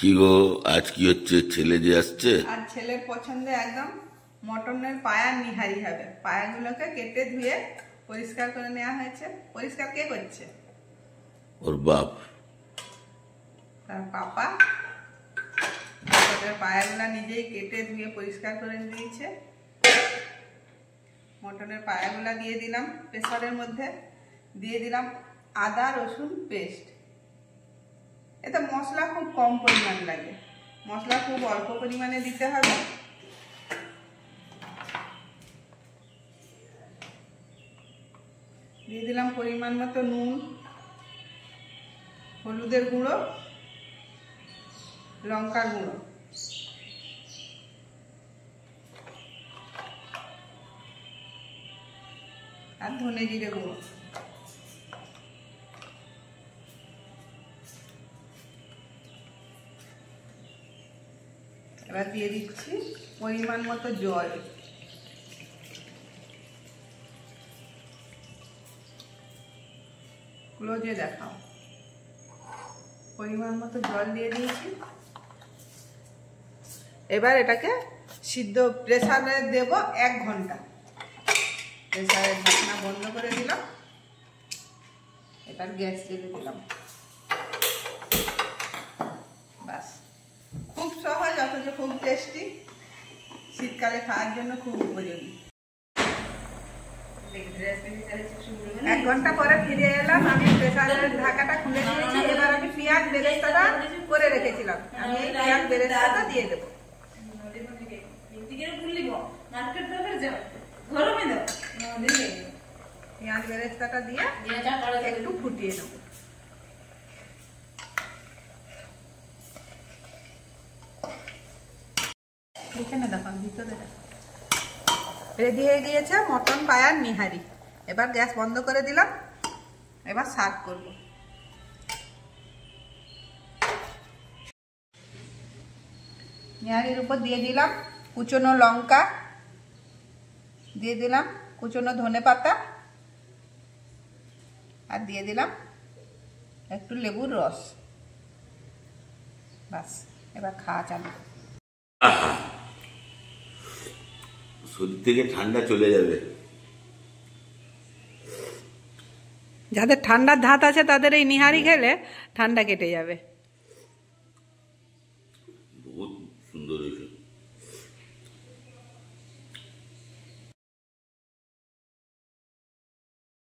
কি গো, আজ কি হচ্ছে? ছেলে যে আসছে, আর ছেলের পছন্দে একদম মটনের পায়া নিহারি হবে। পায়াগুলোকে কেটে ধুয়ে পরিষ্কার করে নেওয়া হয়েছে। পরিষ্কার কে করছে? ওর বাপ। তার পাপা মটনের পায়াগুলো নিজেই কেটে ধুয়ে পরিষ্কার করে দিয়েছে। মটনের পায়াগুলা দিয়ে দিলাম প্রেসারের মধ্যে, দিয়ে দিলাম আদা রসুন পেস্ট। এতে মশলা খুব কম পরিমাণ লাগে, মশলা খুব অল্প পরিমাণে দিতে হবে। দিয়ে দিলাম পরিমাণ মতো নুন, হলুদের গুঁড়ো, লঙ্কার গুঁড়ো, আর ধনে জিরে গুঁড়ো। এবার দিয়ে দিচ্ছি পরিমাণ মতো জল। ক্লোজে দেখাও। পরিমাণ মতো জল দিয়ে দিয়েছি। এবার এটাকে সিদ্ধ প্রেসারে দেব 1 ঘন্টা। প্রেসারের ঢাকনা বন্ধ করে দিলাম। এবার গ্যাস জ্বেলে দিলাম। বাস, খুব সহজ অথচ খুব টেস্টি, শীতকালে খাওয়ার জন্য খুব উপযোগী। 1 ঘন্টা পরে ফিরে এলাম। আমি প্রেসারের ঢাকাটা খুলে দিয়েছি। এবার আমি পেঁয়াজ বেরেস্তাটা করে রেখেছিলাম, আমি এই পেঁয়াজ বেরেস্তাটা দিয়ে দেবো। পেঁয়াজ বেরেস্তাটা দিয়ে একটু ফুটিয়ে নেবো। এখানে দেখো, ভিতরে রেডি হয়ে গিয়েছে মটন পায়ার নিহারি। এবার গ্যাস বন্ধ করে দিলাম। এবার সার্ভ করব। নিহারির উপর দিয়ে দিলাম কুচনো লঙ্কা, দিয়ে দিলাম কুচনো ধনে পাতা, আর দিয়ে দিলাম একটু লেবুর রস। বাস, এবার খাওয়া চালু। শরীর থেকে ঠান্ডা চলে যাবে। যাদের ঠান্ডার ধাত আছে তাদের এই নিহারি খেলে ঠান্ডা কেটে যাবে।